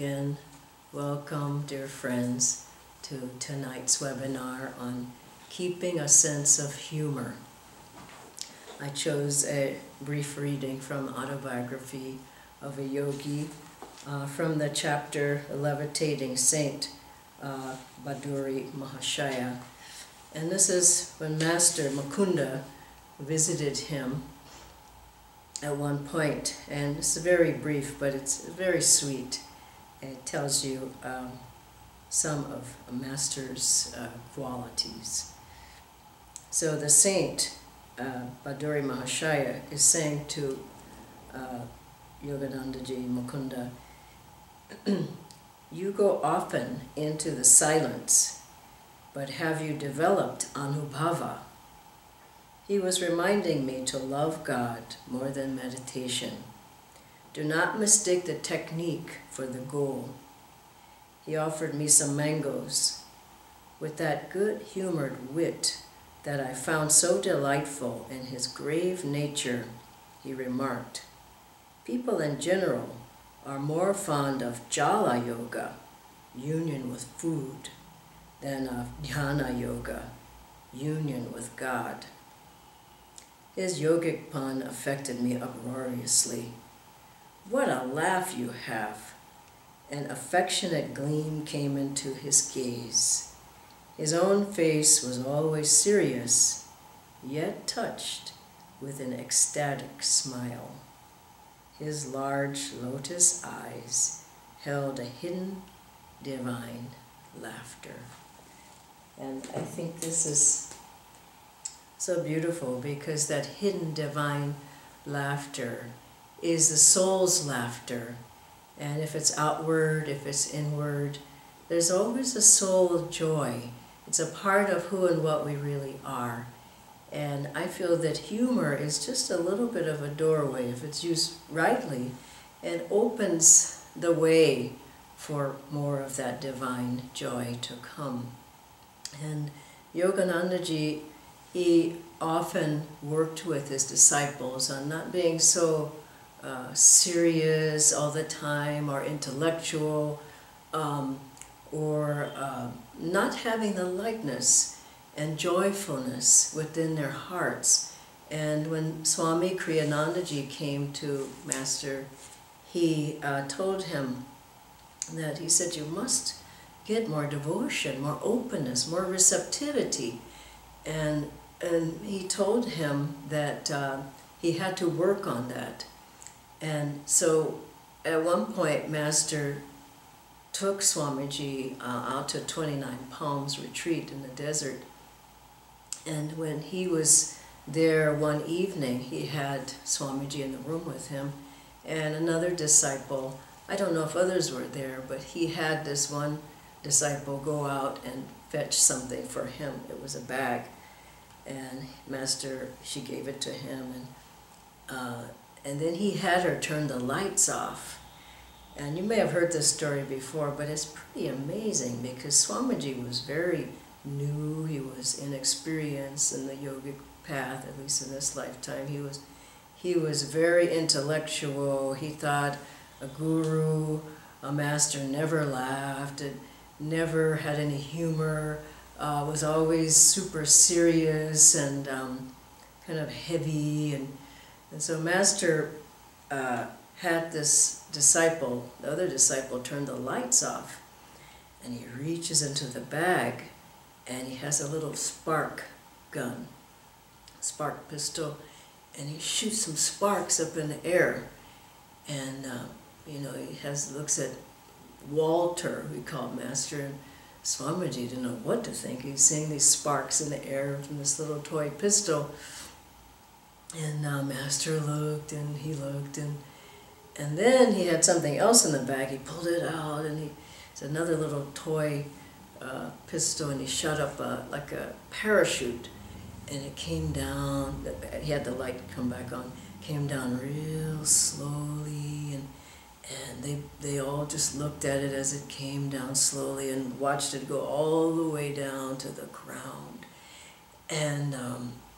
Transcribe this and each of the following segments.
again. Welcome, dear friends, to tonight's webinar on keeping a sense of humor. I chose a brief reading from Autobiography of a Yogi from the chapter Levitating Saint, Baduri Mahashaya. And this is when Master Mukunda visited him at one point, and it's very brief, but it's very sweet. It tells you some of a master's qualities. So the saint, Baduri Mahashaya, is saying to Yoganandaji Mukunda, you go often into the silence, but have you developed Anubhava? He was reminding me to love God more than meditation. Do not mistake the technique for the goal. He offered me some mangoes. With that good-humored wit that I found so delightful in his grave nature, he remarked, people in general are more fond of Jala Yoga, union with food, than of Dhyana Yoga, union with God. His yogic pun affected me uproariously. What a laugh you have! An affectionate gleam came into his gaze. His own face was always serious, yet touched with an ecstatic smile. His large lotus eyes held a hidden divine laughter. And I think this is so beautiful, because that hidden divine laughter is the soul's laughter. And if it's outward, if it's inward, there's always a soul joy. It's a part of who and what we really are. And I feel that humor is just a little bit of a doorway, if it's used rightly, and opens the way for more of that divine joy to come. And Yoganandaji, he often worked with his disciples on not being so serious all the time, or intellectual, or not having the lightness and joyfulness within their hearts. And when Swami Kriyanandaji came to Master, he told him that, he said, you must get more devotion, more openness, more receptivity. And he told him that he had to work on that. And so at one point, Master took Swamiji out to 29 Palms retreat in the desert. And when he was there one evening, he had Swamiji in the room with him and another disciple. I don't know if others were there, but he had this one disciple go out and fetch something for him. It was a bag. And Master, she gave it to him, and then he had her turn the lights off. And you may have heard this story before, but it's pretty amazing, because Swamiji was very new. He was inexperienced in the yogic path, at least in this lifetime. He was very intellectual. He thought a guru, a master, never laughed, and never had any humor. Was always super serious and kind of heavy, and so Master had this disciple, the other disciple, turn the lights off, and he reaches into the bag, and he has a little spark gun, spark pistol, and he shoots some sparks up in the air, and you know, he looks at Walter, we call Master, and Swamiji didn't know what to think. He's seeing these sparks in the air from this little toy pistol. And Master looked, and he looked, and then he had something else in the bag. He pulled it out, and it's another little toy pistol, and he shot up like a parachute, and it came down. He had the light come back on. Came down real slowly, and they all just looked at it as it came down slowly and watched it go all the way down to the ground. And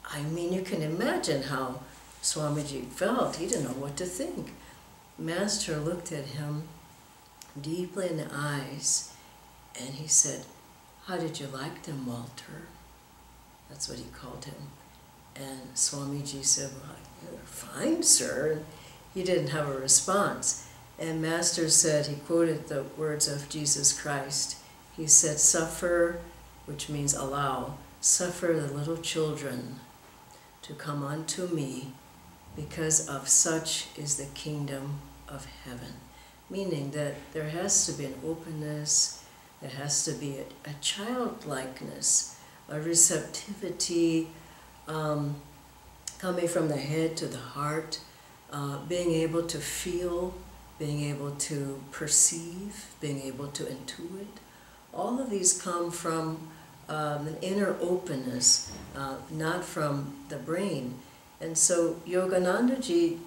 I mean, you can imagine how Swamiji felt. He didn't know what to think. Master looked at him, deeply in the eyes, and he said, "How did you like them, Walter?" That's what he called him. And Swamiji said, "Well, they're fine, sir." And he didn't have a response. And Master said, he quoted the words of Jesus Christ. He said, "Suffer," which means allow, "suffer the little children to come unto me, because of such is the kingdom of heaven." Meaning that there has to be an openness, there has to be a childlikeness, a receptivity, coming from the head to the heart, being able to feel, being able to perceive, being able to intuit. All of these come from an inner openness, not from the brain. And so Yoganandaji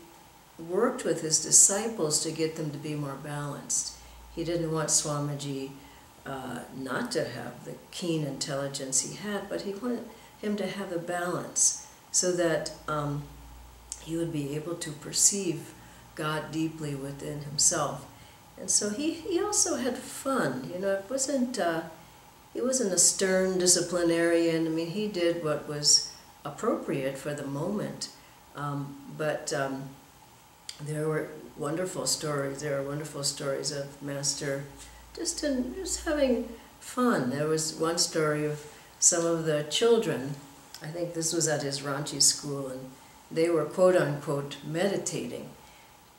worked with his disciples to get them to be more balanced. He didn't want Swamiji not to have the keen intelligence he had, but he wanted him to have a balance so that he would be able to perceive God deeply within himself. And so he also had fun. You know, he wasn't a stern disciplinarian. I mean, he did what was appropriate for the moment. But there were wonderful stories. There are wonderful stories of Master just having fun. There was one story of some of the children. I think this was at his Ranchi school, and they were quote-unquote meditating.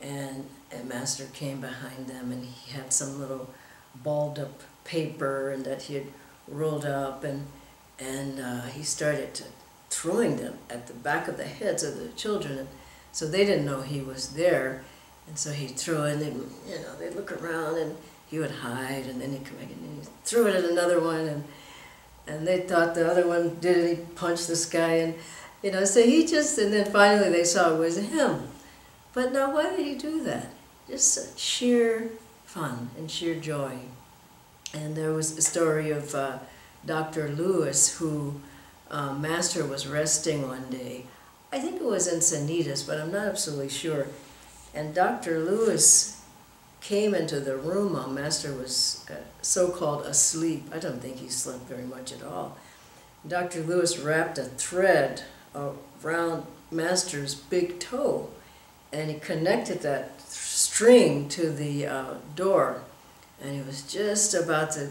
And Master came behind them, and he had some little balled-up paper and that he had rolled up, and he started throwing them at the back of the heads of the children. And so they didn't know he was there, and so he'd throw it, and they'd look around, and he would hide, and then he'd come back and he'd throw it at another one, and they thought the other one did it. He'd punch this guy, and so and then finally they saw it was him. But now, why did he do that? Just sheer fun and sheer joy. And there was a story of Dr. Lewis, who Master was resting one day. I think it was in Sanitas, but I'm not absolutely sure. And Dr. Lewis came into the room while Master was so-called asleep. I don't think he slept very much at all. Dr. Lewis wrapped a thread around Master's big toe, and he connected that string to the door. And he was just about to,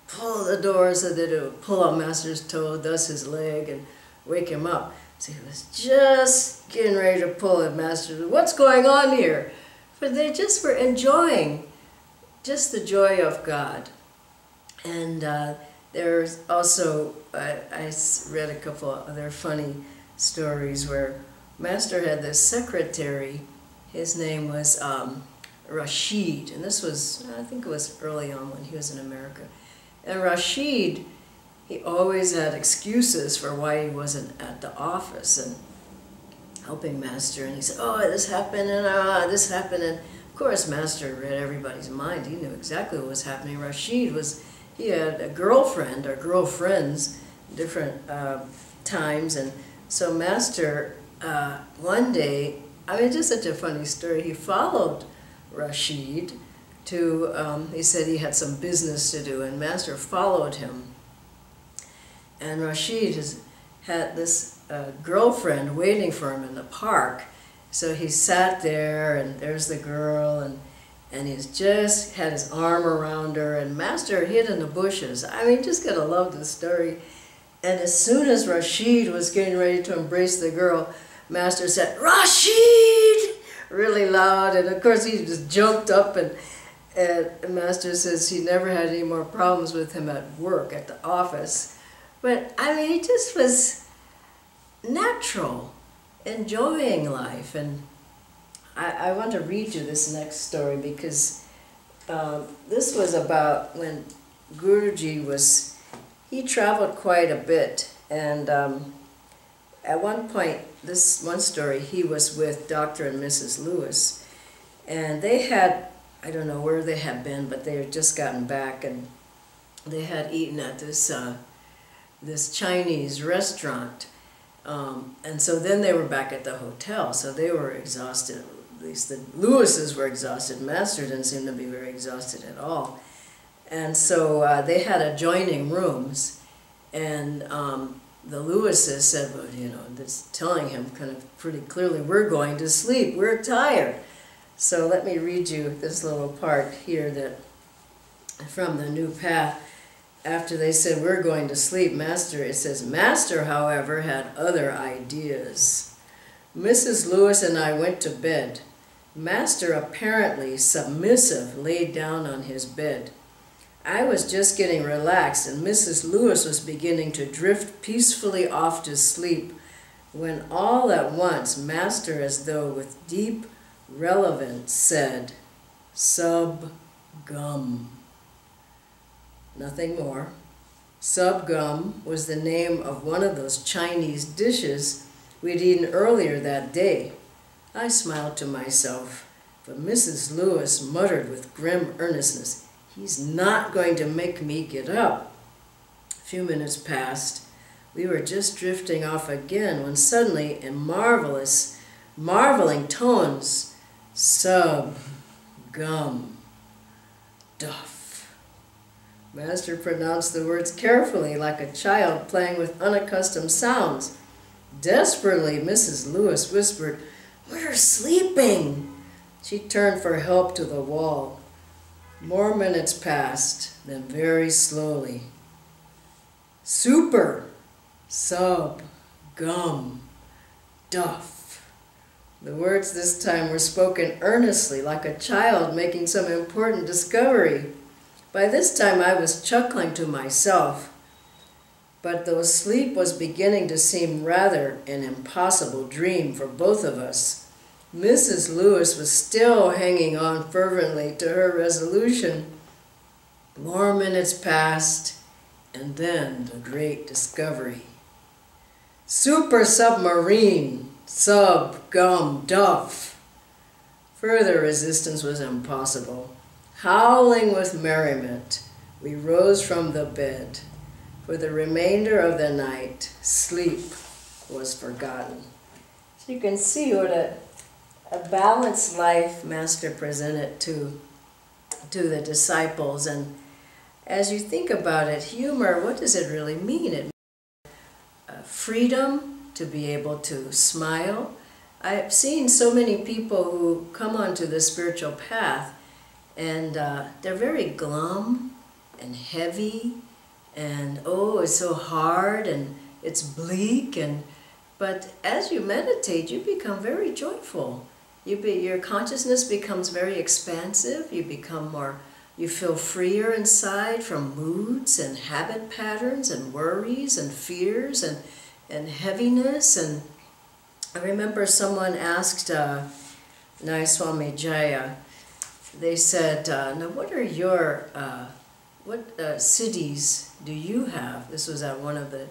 pull the door so that it would pull out Master's toe, thus his leg, and wake him up. So he was just getting ready to pull at Master. What's going on here? But they just were enjoying just the joy of God. And there's also, I read a couple of other funny stories where Master had this secretary. His name was Rashid, and this was, I think it was early on when he was in America. And Rashid, he always had excuses for why he wasn't at the office and helping Master. And he said, "Oh, this happened, and this happened." And of course, Master read everybody's mind. He knew exactly what was happening. Rashid he had a girlfriend or girlfriends, different times. And so Master, one day, just such a funny story, he followed Rashid to, he said he had some business to do, and Master followed him. And Rashid had this girlfriend waiting for him in the park. So he sat there, and there's the girl, and he's just had his arm around her, and Master hid in the bushes. Just gotta love this story. And as soon as Rashid was getting ready to embrace the girl, Master said, "Rashid!" really loud, and of course he just jumped up, and Master says he never had any more problems with him at work, at the office. But he just was natural, enjoying life. And I want to read you this next story, because this was about when Guruji he traveled quite a bit, and at one point, this one story, he was with Dr. and Mrs. Lewis, and they had, I don't know where they had been, but they had just gotten back, and they had eaten at this Chinese restaurant, and so then they were back at the hotel, so they were exhausted, at least the Lewises were exhausted. Master didn't seem to be very exhausted at all. And so they had adjoining rooms, and the Lewises said, well, you know, this, telling him kind of pretty clearly, we're going to sleep, we're tired. So let me read you this little part here that from the New Path. After they said, we're going to sleep, Master, it says, Master, however, had other ideas. Mrs. Lewis and I went to bed. Master, apparently submissive, laid down on his bed. I was just getting relaxed, and Mrs. Lewis was beginning to drift peacefully off to sleep, when all at once Master, as though with deep relevance, said, Sub gum. Nothing more. Sub gum was the name of one of those Chinese dishes we'd eaten earlier that day. I smiled to myself, but Mrs. Lewis muttered with grim earnestness, he's not going to make me get up. A few minutes passed. We were just drifting off again when suddenly, in marveling tones, Sub gum duff. Master pronounced the words carefully, like a child playing with unaccustomed sounds. Desperately, Mrs. Lewis whispered, we're sleeping. She turned for help to the wall. More minutes passed, then very slowly. Super, sub, gum, duff. The words this time were spoken earnestly, like a child making some important discovery. By this time I was chuckling to myself, but though sleep was beginning to seem rather an impossible dream for both of us, Mrs. Lewis was still hanging on fervently to her resolution. More minutes passed, and then the great discovery. Super submarine, sub gum duff. Further resistance was impossible. Howling with merriment, we rose from the bed. For the remainder of the night, sleep was forgotten. So you can see what a balanced life Master presented to the disciples. And as you think about it, humor, what does it really mean? It means freedom to be able to smile. I've seen so many people who come onto the spiritual path, and they're very glum and heavy, and oh, it's so hard, and it's bleak, but as you meditate, you become very joyful. Your consciousness becomes very expansive. You feel freer inside from moods and habit patterns and worries and fears and heaviness. And I remember someone asked Nayaswami Dhyana, they said, now what are your, what cities do you have? This was at one of the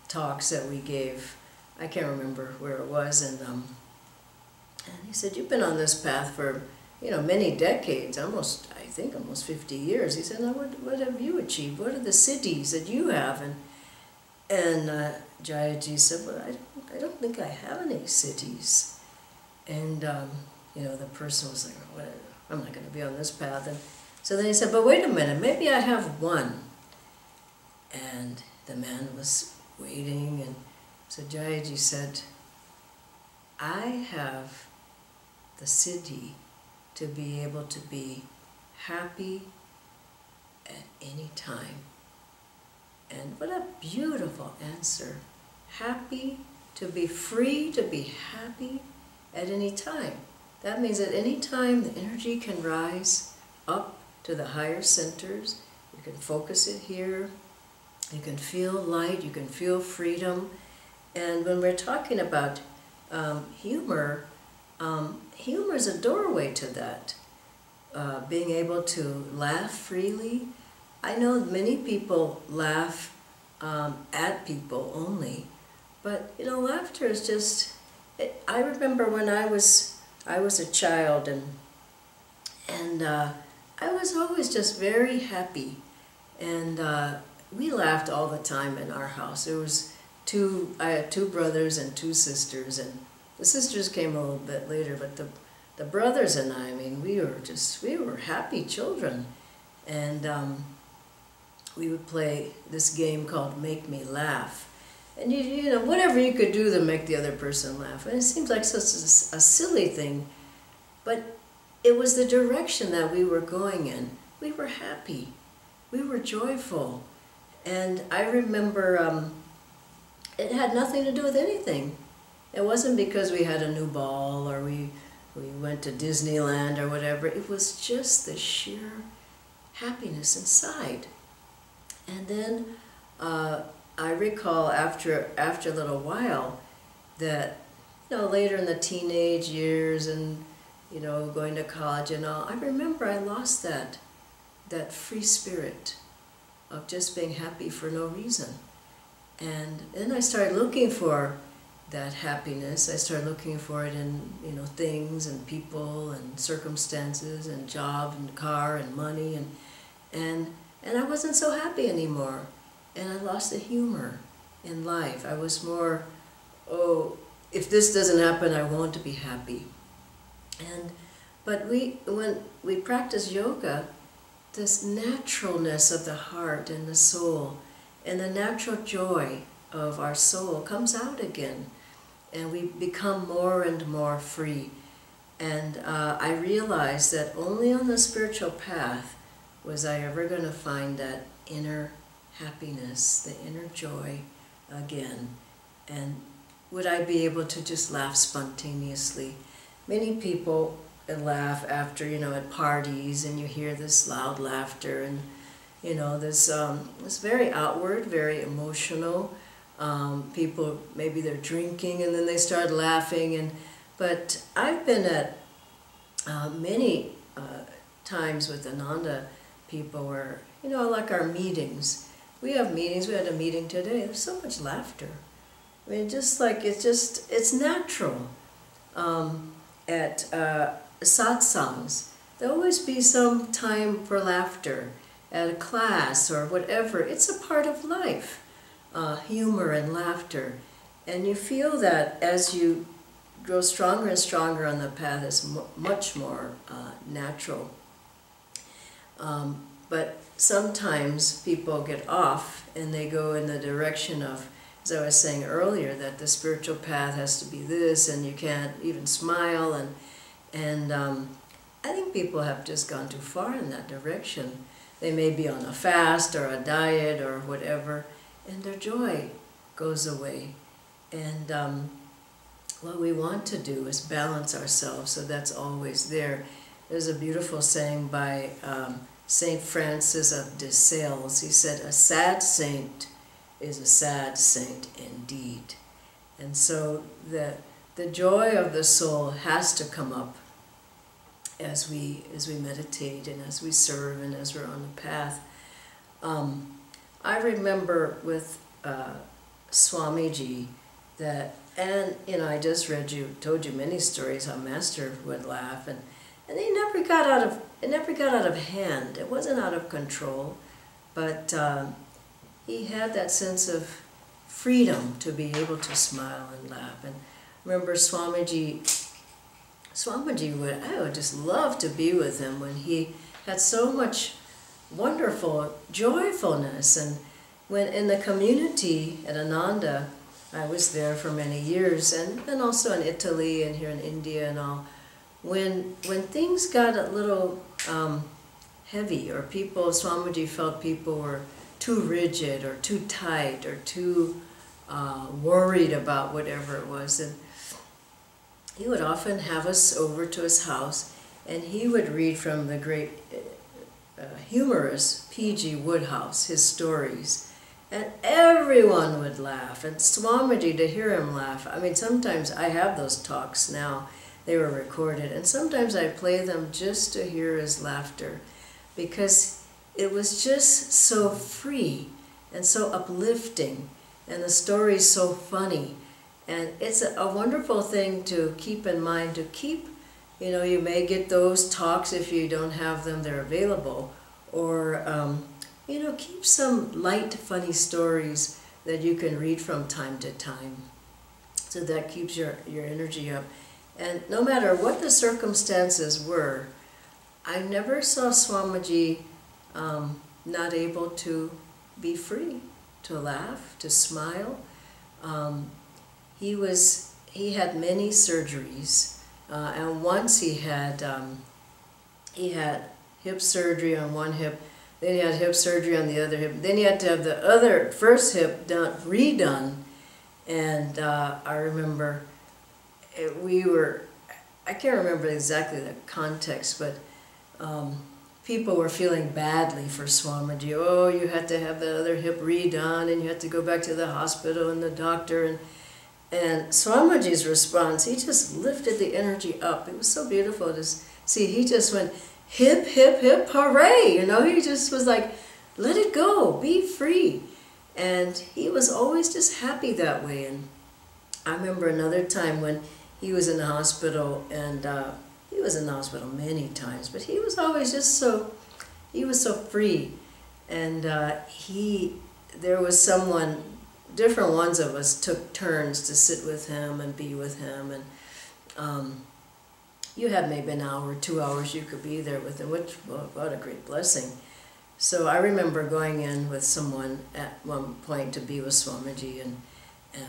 talks that we gave. I can't remember where it was. And he said, you've been on this path for, many decades, I think almost 50 years. He said, now what have you achieved? What are the cities that you have? And Jayaji said, well, I don't think I have any cities. And, the person was like, oh, whatever. I'm not going to be on this path. And so then he said, but wait a minute, maybe I have one. And the man was waiting, and so Jayaji said, I have the siddhi to be able to be happy at any time. And what a beautiful answer. Happy, to be free, to be happy at any time. That means at any time the energy can rise up to the higher centers. You can focus it here. You can feel light. You can feel freedom. And when we're talking about humor, humor is a doorway to that. Being able to laugh freely. I know many people laugh at people only, but laughter is just. I remember when I was a child, and I was always just very happy, and we laughed all the time in our house. I had two brothers and two sisters, and the sisters came a little bit later, but the brothers and I mean, we were happy children. And we would play this game called Make Me Laugh. And you know, whatever you could do to make the other person laugh. And it seems like such a silly thing, but it was the direction that we were going in. We were happy. We were joyful. And I remember it had nothing to do with anything. It wasn't because we had a new ball or we went to Disneyland or whatever. It was just the sheer happiness inside. And then I recall after a little while that, you know, later in the teenage years and, you know, going to college and all, I remember I lost that free spirit of just being happy for no reason. And then I started looking for that happiness. I started looking for it in, you know, things and people and circumstances and job and car and money, and I wasn't so happy anymore. And I lost the humor in life. I was more, oh, if this doesn't happen, I want to be happy. But when we practice yoga, this naturalness of the heart and the soul and the natural joy of our soul comes out again, and we become more and more free. And I realized that only on the spiritual path was I ever going to find that inner happiness, the inner joy again. And would I be able to just laugh spontaneously? Many people laugh after, you know, at parties, and you hear this loud laughter, and, you know, this very outward, very emotional. People, maybe they're drinking and then they start laughing. But I've been at many times with Ananda people where, you know, like our meetings. We have meetings. We had a meeting today. There's so much laughter. I mean, it's natural. At satsangs, there'll always be some time for laughter at a class or whatever. It's a part of life, humor and laughter. And you feel that as you grow stronger and stronger on the path, it's much more natural. But sometimes people get off and they go in the direction of, as I was saying earlier, that the spiritual path has to be this, and you can't even smile, and I think people have just gone too far in that direction. They may be on a fast or a diet or whatever, and their joy goes away. And what we want to do is balance ourselves, so that's always there. There's a beautiful saying by Saint Francis of de Sales. He said, "A sad saint is a sad saint indeed." And so the joy of the soul has to come up as we meditate and as we serve and as we're on the path. I remember with Swamiji that, and you know, I just told you many stories how Master would laugh, and it never got out of hand. It wasn't out of control, but he had that sense of freedom to be able to smile and laugh. And I remember Swamiji I would just love to be with him when he had so much wonderful joyfulness. And when in the community at Ananda, I was there for many years, and also in Italy and here in India and all, when things got a little heavy, or Swamiji felt people were too rigid or too tight or too worried about whatever it was, and he would often have us over to his house, and he would read from the great humorist P.G. Wodehouse, his stories, and everyone would laugh. And Swamiji, to hear him laugh, I mean, sometimes I have those talks now, they were recorded, and sometimes I play them just to hear his laughter, because it was just so free and so uplifting, and the story's so funny. And it's a wonderful thing to keep in mind, you know, you may get those talks if you don't have them, they're available, or, you know, keep some light, funny stories that you can read from time to time. So that keeps your energy up. And no matter what the circumstances were, I never saw Swamiji not able to be free, to laugh, to smile. He had many surgeries, and once he had hip surgery on one hip, then he had hip surgery on the other hip, then he had to have the first hip redone. And I remember I can't remember exactly the context, but people were feeling badly for Swamiji. Oh, you had to have the other hip redone, and you had to go back to the hospital and the doctor. And Swamiji's response, he just lifted the energy up. It was so beautiful to see. He just went, hip, hip, hip, hooray! You know, he just was like, let it go, be free. And he was always just happy that way. And I remember another time when he was in the hospital, and he was in the hospital many times, but he was always just he was so free. And there was someone, different ones of us took turns to sit with him and be with him. And you had maybe an hour, 2 hours you could be there with him, which, well, what a great blessing. So I remember going in with someone at one point to be with Swamiji, and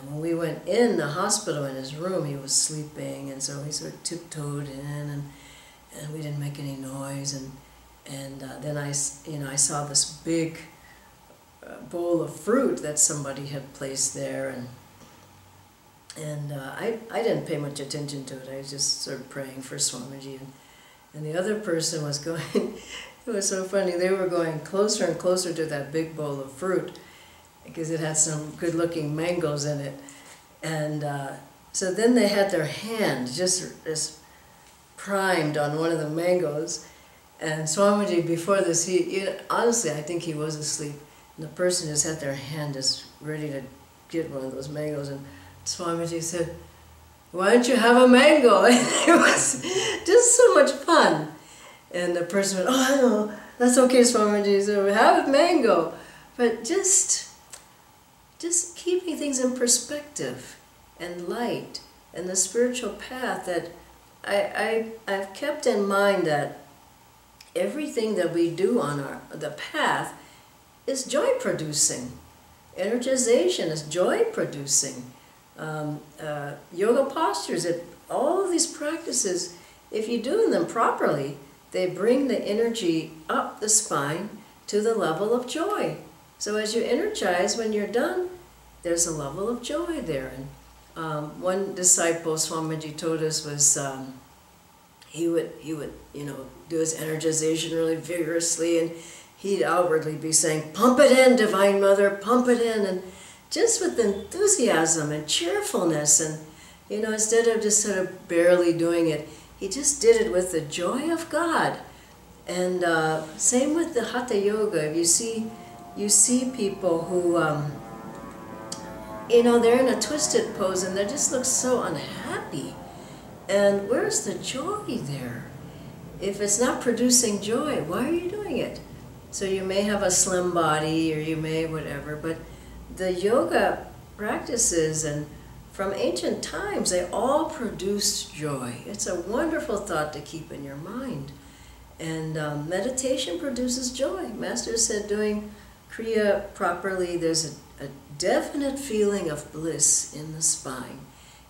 when we went in the hospital in his room, he was sleeping, and so we sort of tiptoed in, and we didn't make any noise, and then I saw this big bowl of fruit that somebody had placed there, and I didn't pay much attention to it. I was just sort of praying for Swamiji, and the other person was going. It was so funny. They were going closer and closer to that big bowl of fruit because it had some good-looking mangoes in it. And so then they had their hand just primed on one of the mangoes. And Swamiji, before this, honestly, I think he was asleep. And the person just had their hand just ready to get one of those mangoes. And Swamiji said, "Why don't you have a mango?" And it was just so much fun. And the person went, "Oh, I know, that's okay, Swamiji, so have a mango." But just keeping things in perspective and light and the spiritual path, that I've kept in mind that everything that we do on the path is joy-producing. Energization is joy-producing. Yoga postures, all of these practices, if you're doing them properly, they bring the energy up the spine to the level of joy. So as you energize, when you're done, there's a level of joy there. And one disciple, Swamiji told us, was he would do his energization really vigorously, and he'd outwardly be saying, "Pump it in, Divine Mother, pump it in," and just with enthusiasm and cheerfulness, and instead of just sort of barely doing it, he just did it with the joy of God. And same with the Hatha Yoga. You see people who, they're in a twisted pose and they just look so unhappy. And where's the joy there? If it's not producing joy, why are you doing it? So you may have a slim body, or you may whatever, but the yoga practices, and from ancient times, they all produced joy. It's a wonderful thought to keep in your mind. And meditation produces joy. Master said doing Kriya properly, there's a definite feeling of bliss in the spine.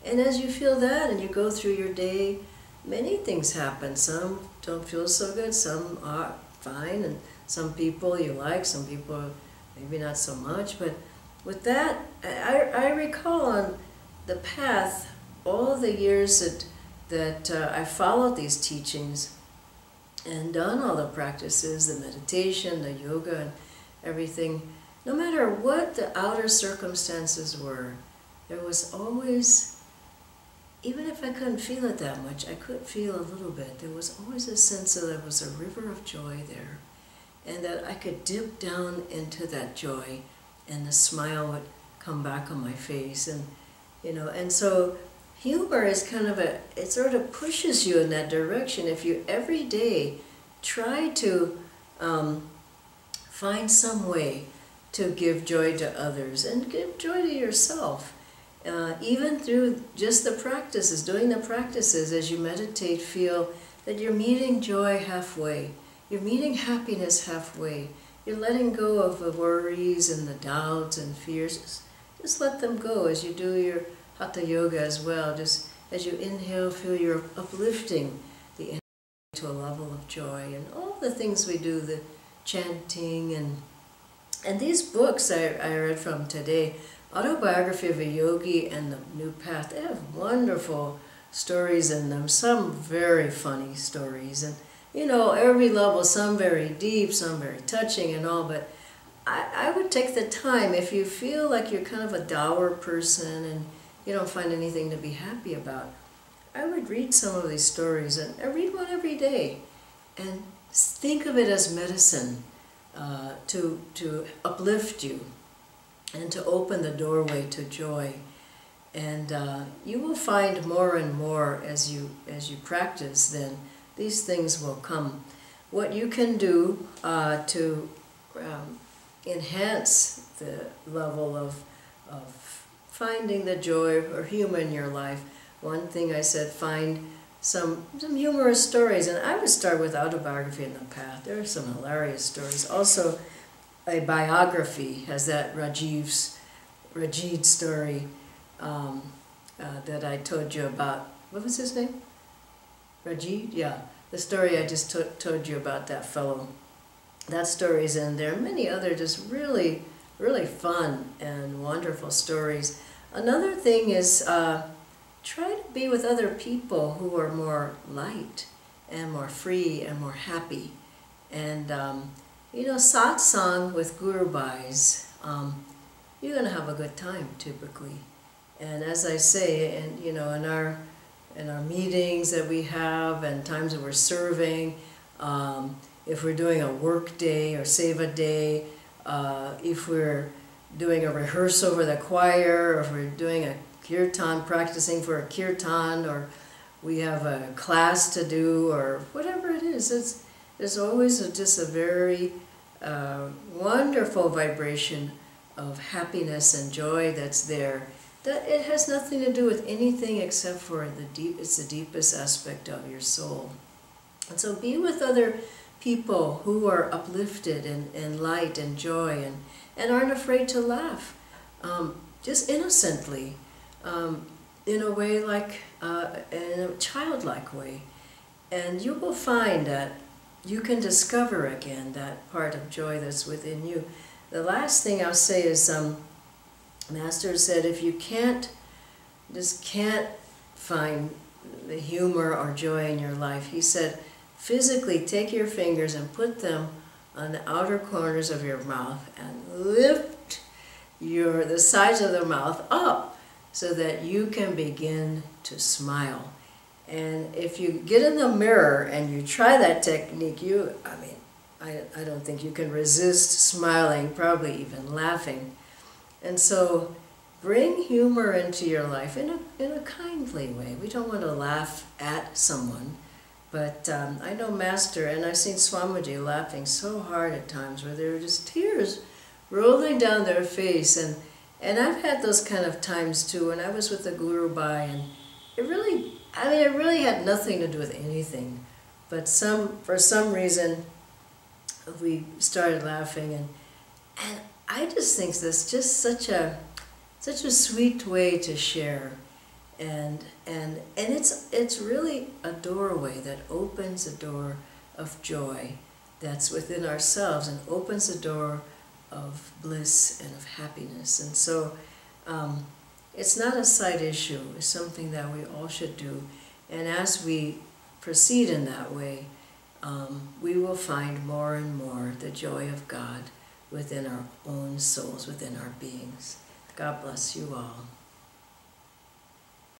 And as you feel that and you go through your day, many things happen. Some don't feel so good, some are fine, and some people you like, some people maybe not so much. But with that, I recall on the path, all the years that I followed these teachings and done all the practices, the meditation, the yoga, and everything, no matter what the outer circumstances were, there was always, even if I couldn't feel it that much, I could feel a little bit. There was always a sense that there was a river of joy there, and that I could dip down into that joy, and the smile would come back on my face. And and so humor is kind of it sort of pushes you in that direction. If you every day try to find some way to give joy to others and give joy to yourself. even through just the practices, doing the practices as you meditate, feel that you're meeting joy halfway. You're meeting happiness halfway. You're letting go of the worries and the doubts and fears. Just let them go as you do your Hatha Yoga as well. Just as you inhale, feel you're uplifting the energy to a level of joy. And all the things we do, the chanting and these books I read from today, Autobiography of a Yogi and The New Path, they have wonderful stories in them, some very funny stories. And you know, every level, some very deep, some very touching and all, but I would take the time, if you feel like you're kind of a dour person and you don't find anything to be happy about, I would read some of these stories, and I read one every day, and think of it as medicine to uplift you and to open the doorway to joy. And you will find more and more as you practice, then these things will come. What you can do to enhance the level of finding the joy or humor in your life. One thing I said, find some humorous stories, and I would start with Autobiography in the Path. There are some hilarious stories. Also, a biography has that Rajid story that I told you about. What was his name? Rajid? Yeah, the story I just told you about that fellow. That story's in there. Many other just really, really fun and wonderful stories. Another thing is try to be with other people who are more light and more free and more happy. And, you know, satsang with Guru Bhais, you're going to have a good time typically. And as I say, and you know, in our meetings that we have and times that we're serving, if we're doing a work day or seva day, if we're doing a rehearsal for the choir, or if we're doing a kirtan, practicing for a kirtan, or we have a class to do, or whatever it is, there's always just a very wonderful vibration of happiness and joy that's there. That it has nothing to do with anything except for it's the deepest aspect of your soul. And so be with other people who are uplifted and light and joy and aren't afraid to laugh, just innocently, in a way like, in a childlike way. And you will find that you can discover again that part of joy that's within you. The last thing I'll say is, Master said, if you can't find the humor or joy in your life, he said, physically take your fingers and put them on the outer corners of your mouth and lift the sides of the mouth up so that you can begin to smile. And if you get in the mirror and you try that technique, I don't think you can resist smiling, probably even laughing. And so bring humor into your life in a kindly way. We don't want to laugh at someone, but I know Master, and I've seen Swamiji laughing so hard at times where there were just tears rolling down their face. And I've had those kind of times too when I was with the Guru Bhai, and it really had nothing to do with anything. But for some reason, we started laughing, and I just think that's just such a sweet way to share, and it's really a doorway that opens a door of joy that's within ourselves and opens a door of bliss and of happiness. And so it's not a side issue, it's something that we all should do. And as we proceed in that way, we will find more and more the joy of God within our own souls, within our beings. God bless you all.